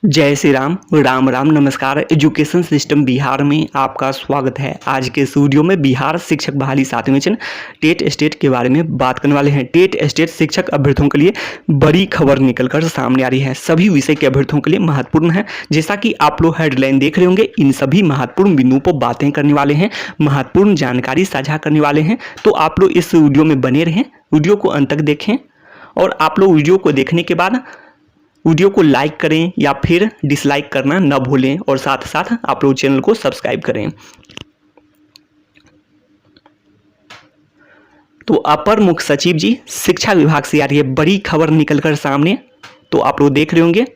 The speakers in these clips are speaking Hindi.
जय श्री राम, राम राम, नमस्कार। एजुकेशन सिस्टम बिहार में आपका स्वागत है। आज के इस वीडियो में बिहार शिक्षक बहाली 7वें वेतन टेट स्टेट के बारे में बात करने वाले हैं। टेट स्टेट शिक्षक अभ्यर्थियों के लिए बड़ी खबर निकलकर सामने आ रही है। सभी विषय के अभ्यर्थियों के लिए महत्वपूर्ण है। जैसा कि आप लोग हेडलाइन देख रहे होंगे, इन सभी महत्वपूर्ण बिंदुओं पर बातें करने वाले हैं, महत्वपूर्ण जानकारी साझा करने वाले हैं। तो आप लोग इस वीडियो में बने रहें, वीडियो को अंत तक देखें और आप लोग वीडियो को देखने के बाद वीडियो को लाइक करें या फिर डिसलाइक करना न भूलें और साथ साथ आप लोग चैनल को सब्सक्राइब करें। तो अपर मुख्य सचिव जी शिक्षा विभाग से आ रही है बड़ी खबर निकलकर सामने। तो आप लोग देख रहे होंगे,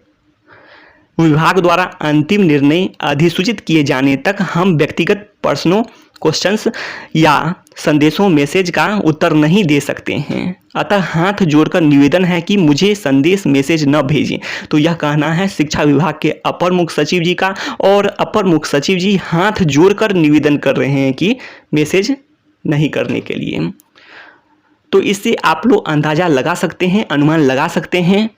विभाग द्वारा अंतिम निर्णय अधिसूचित किए जाने तक हम व्यक्तिगत प्रश्नों, क्वेश्चंस या संदेशों, मैसेज का उत्तर नहीं दे सकते हैं। अतः हाथ जोड़कर निवेदन है कि मुझे संदेश, मैसेज न भेजें। तो यह कहना है शिक्षा विभाग के अपर मुख्य सचिव जी का, और अपर मुख्य सचिव जी हाथ जोड़कर निवेदन कर रहे हैं कि मैसेज नहीं करने के लिए। तो इससे आप लोग अंदाजा लगा सकते हैं, अनुमान लगा सकते हैं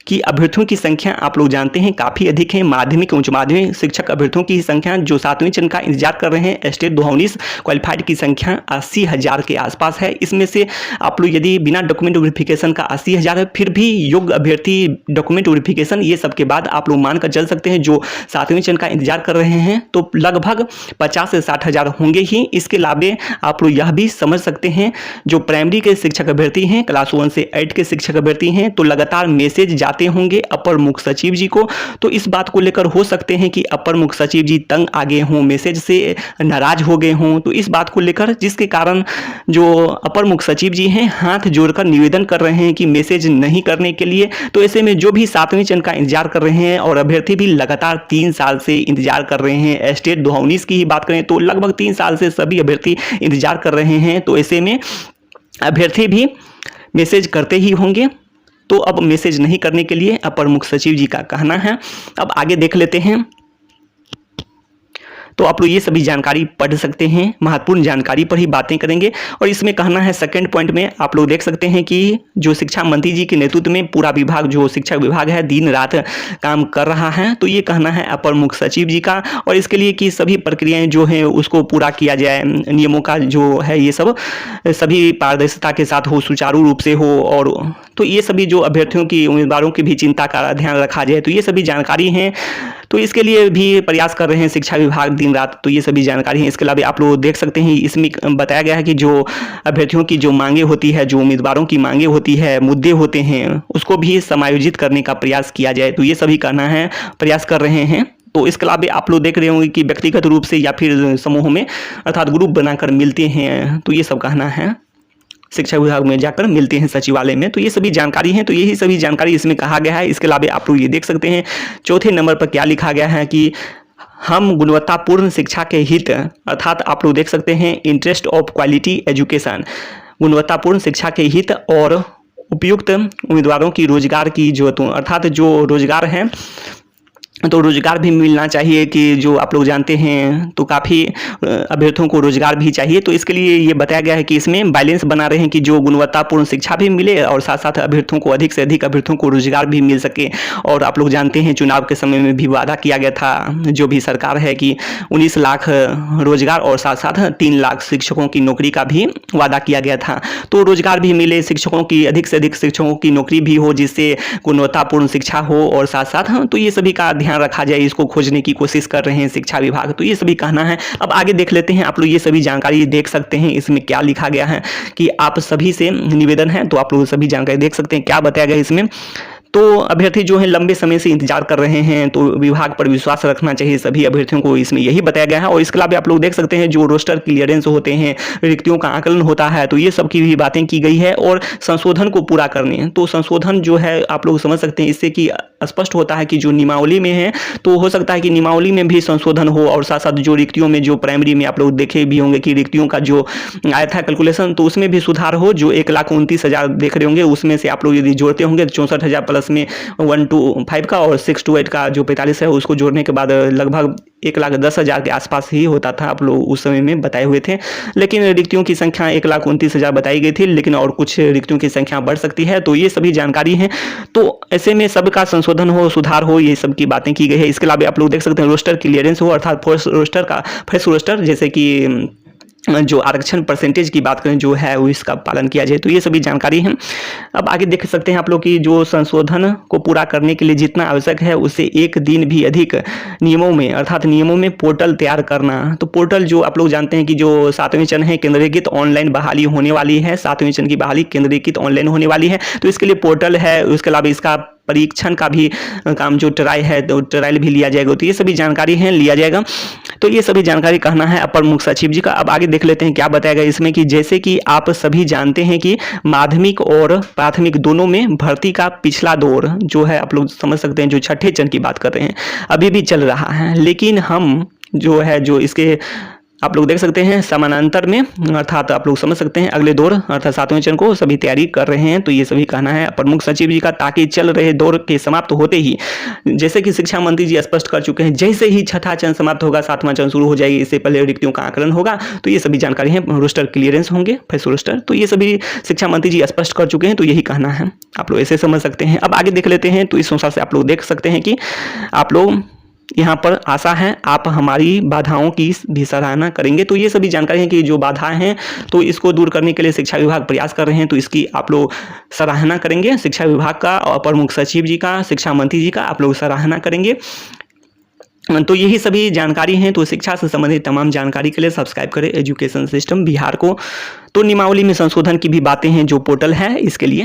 कि अभ्यर्थियों की संख्या आप लोग जानते हैं काफ़ी अधिक है। माध्यमिक उच्च माध्यमिक शिक्षक अभ्यर्थियों की संख्या जो 7वें चरण का इंतजार कर रहे हैं, स्टेट 2019 क्वालिफाइड की संख्या 80,000 के आसपास है। इसमें से आप लोग यदि बिना डॉक्यूमेंट वेरिफिकेशन का 80,000 है, फिर भी योग्य अभ्यर्थी डॉक्यूमेंट वेरिफिकेशन ये सब के बाद आप लोग मानकर चल सकते हैं जो 7वें चरण का इंतजार कर रहे हैं तो लगभग 50 से 60,000 होंगे ही। इसके अलावा आप लोग यह भी समझ सकते हैं जो प्राइमरी के शिक्षक अभ्यर्थी हैं, क्लास 1 से 8 के शिक्षक अभ्यर्थी हैं, तो लगातार मैसेज होंगे अपर मुख्य सचिव जी को। तो इस बात को लेकर हो सकते हैं कि अपर मुख्य सचिव जी तंग आ गए हों, मैसेज से नाराज हो गए हों। तो इस बात को लेकर जिसके कारण जो अपर मुख्य सचिव जी हैं हाथ जोड़कर निवेदन कर रहे हैं कि मैसेज नहीं करने के लिए। तो ऐसे में जो भी 7वें चरण का इंतजार कर रहे हैं और अभ्यर्थी भी लगातार 3 साल से इंतजार कर रहे हैं, स्टेट 2019 की ही बात करें तो लगभग 3 साल से सभी अभ्यर्थी इंतजार कर रहे हैं। तो ऐसे में अभ्यर्थी भी मैसेज करते ही होंगे। तो अब मैसेज नहीं करने के लिए अपर मुख्य सचिव जी का कहना है। अब आगे देख लेते हैं। तो आप लोग ये सभी जानकारी पढ़ सकते हैं, महत्वपूर्ण जानकारी पर ही बातें करेंगे। और इसमें कहना है सेकंड पॉइंट में आप लोग देख सकते हैं कि जो शिक्षा मंत्री जी के नेतृत्व में पूरा विभाग जो शिक्षा विभाग है दिन रात काम कर रहा है। तो ये कहना है अपर मुख्य सचिव जी का, और इसके लिए कि सभी प्रक्रियाएं जो हैं उसको पूरा किया जाए, नियमों का जो है ये सब सभी पारदर्शिता के साथ हो, सुचारू रूप से हो। और तो ये सभी जो अभ्यर्थियों की, उम्मीदवारों की भी चिंता का ध्यान रखा जाए। तो ये सभी जानकारी हैं, तो इसके लिए भी प्रयास कर रहे हैं शिक्षा विभाग दिन रात। तो ये सभी जानकारी हैं। इसके अलावा आप लोग देख सकते हैं इसमें बताया गया है कि जो अभ्यर्थियों की जो मांगे होती है, जो उम्मीदवारों की मांगे होती है, मुद्दे होते हैं, उसको भी समायोजित करने का प्रयास किया जाए। तो ये सभी कहना है, प्रयास कर रहे हैं। तो इसके अलावा आप लोग देख रहे होंगे कि व्यक्तिगत रूप से या फिर समूह में अर्थात ग्रुप बनाकर मिलते हैं। तो ये सब कहना है, शिक्षा विभाग में जाकर मिलते हैं सचिवालय में। तो ये सभी जानकारी हैं। तो यही सभी जानकारी इसमें कहा गया है। इसके अलावा आप लोग ये देख सकते हैं चौथे नंबर पर क्या लिखा गया है कि हम गुणवत्तापूर्ण शिक्षा के हित, अर्थात आप लोग देख सकते हैं इंटरेस्ट ऑफ क्वालिटी एजुकेशन, गुणवत्तापूर्ण शिक्षा के हित और उपयुक्त उम्मीदवारों की रोजगार की जरूरतों, अर्थात जो रोजगार है तो रोजगार भी मिलना चाहिए कि जो आप लोग जानते हैं तो काफ़ी अभ्यर्थियों को रोजगार भी चाहिए। तो इसके लिए ये बताया गया है कि इसमें बैलेंस बना रहे हैं कि जो गुणवत्तापूर्ण शिक्षा भी मिले और साथ साथ अभ्यर्थियों को अधिक से अधिक अभ्यर्थियों को रोजगार भी मिल सके। और आप लोग जानते हैं चुनाव के समय में भी वादा किया गया था जो भी सरकार है कि 19 लाख रोजगार और साथ साथ 3 लाख शिक्षकों की नौकरी का भी वादा किया गया था। तो रोजगार भी मिले, शिक्षकों की अधिक से अधिक शिक्षकों की नौकरी भी हो जिससे गुणवत्तापूर्ण शिक्षा हो और साथ साथ तो ये सभी का ध्यान रखा जाए, इसको खोजने की कोशिश कर रहे हैं शिक्षा विभाग। तो ये सभी कहना है। अब आगे देख लेते हैं। आप लोग ये सभी जानकारी देख सकते हैं इसमें क्या लिखा गया है कि आप सभी से निवेदन है। तो आप लोग सभी जानकारी देख सकते हैं क्या बताया गया इसमें। तो अभ्यर्थी जो है लंबे समय से इंतजार कर रहे हैं, तो विभाग पर विश्वास रखना चाहिए सभी अभ्यर्थियों को, इसमें यही बताया गया है। और इसके अलावा आप लोग देख सकते हैं जो रोस्टर क्लियरेंस होते हैं, रिक्तियों का आकलन होता है, तो ये सब की भी बातें की गई है। और संशोधन को पूरा करने, तो संशोधन जो है आप लोग समझ सकते हैं इससे कि स्पष्ट होता है कि जो नियमावली में है तो हो सकता है कि नियमावली में भी संशोधन हो। और साथ साथ जो रिक्तियों में, जो प्राइमरी में आप लोग देखे भी होंगे कि रिक्तियों का जो आया था कैलकुलेशन, तो उसमें भी सुधार हो। जो 1,29,000 देख रहे होंगे उसमें से आप लोग यदि जोड़ते होंगे तो 64,000 प्लस में 1 to 5 का और 6 to 8 का जो 45 है उसको जोड़ने के बाद लगभग 1,10,000 के आसपास ही होता था, आप लोग उस समय में बताए हुए थे। लेकिन रिक्तियों की संख्या 1,29,000 बताई गई थी, लेकिन और कुछ रिक्तियों की संख्या बढ़ सकती है। तो ये सभी जानकारी हैं। तो ऐसे में सबका संशोधन हो, सुधार हो, ये सब की बातें की गई है। इसके अलावा आप लोग देख सकते हैं रोस्टर क्लियरेंस हो, अर्थात फ्रेश रोस्टर जैसे कि जो आरक्षण परसेंटेज की बात करें जो है वो इसका पालन किया जाए। तो ये सभी जानकारी है। अब आगे देख सकते हैं आप लोग कि जो संशोधन को पूरा करने के लिए जितना आवश्यक है उससे 1 दिन भी अधिक नियमों में, अर्थात नियमों में पोर्टल तैयार करना। तो पोर्टल जो आप लोग जानते हैं कि जो 7वें चरण है केंद्रीकृत ऑनलाइन बहाली होने वाली है, 7वें चरण की बहाली केंद्रीकृत ऑनलाइन होने वाली है। तो इसके लिए पोर्टल है, उसके अलावा इसका परीक्षण का भी काम जो ट्रायल है तो ट्रायल भी लिया जाएगा। तो ये सभी जानकारी है, लिया जाएगा। तो ये सभी जानकारी कहना है अपर मुख्य सचिव जी का। अब आगे देख लेते हैं क्या बताएगा इसमें कि जैसे कि आप सभी जानते हैं कि माध्यमिक और प्राथमिक दोनों में भर्ती का पिछला दौर जो है, आप लोग समझ सकते हैं, जो 6ठे चरण की बात कर रहे हैं अभी भी चल रहा है। लेकिन हम जो है जो इसके आप लोग देख सकते हैं समानांतर में, अर्थात आप लोग समझ सकते हैं अगले दौर अर्थात 7वें चरण को सभी तैयारी कर रहे हैं। तो ये सभी कहना है प्रमुख सचिव जी का, ताकि चल रहे दौर के समाप्त होते ही, जैसे कि शिक्षा मंत्री जी स्पष्ट कर चुके हैं, जैसे ही 6ठा चरण समाप्त होगा 7वां चरण शुरू हो जाएगी, इससे पहले रिक्तियों का आकलन होगा। तो ये सभी जानकारी है, रोस्टर क्लियरेंस होंगे, फ्रेश रोस्टर। तो ये सभी शिक्षा मंत्री जी स्पष्ट कर चुके हैं। तो यही कहना है, आप लोग ऐसे समझ सकते हैं। अब आगे देख लेते हैं। तो इस अनुसार से आप लोग देख सकते हैं कि आप लोग यहाँ पर आशा है आप हमारी बाधाओं की भी सराहना करेंगे। तो ये सभी जानकारी है कि जो बाधाएं हैं तो इसको दूर करने के लिए शिक्षा विभाग प्रयास कर रहे हैं। तो इसकी आप लोग सराहना करेंगे, शिक्षा विभाग का, अपर मुख्य सचिव जी का, शिक्षा मंत्री जी का आप लोग सराहना करेंगे। तो यही सभी जानकारी हैं। तो शिक्षा से संबंधित तमाम जानकारी के लिए सब्सक्राइब करें एजुकेशन सिस्टम बिहार को। तो नियमावली में संशोधन की भी बातें हैं जो पोर्टल है इसके लिए।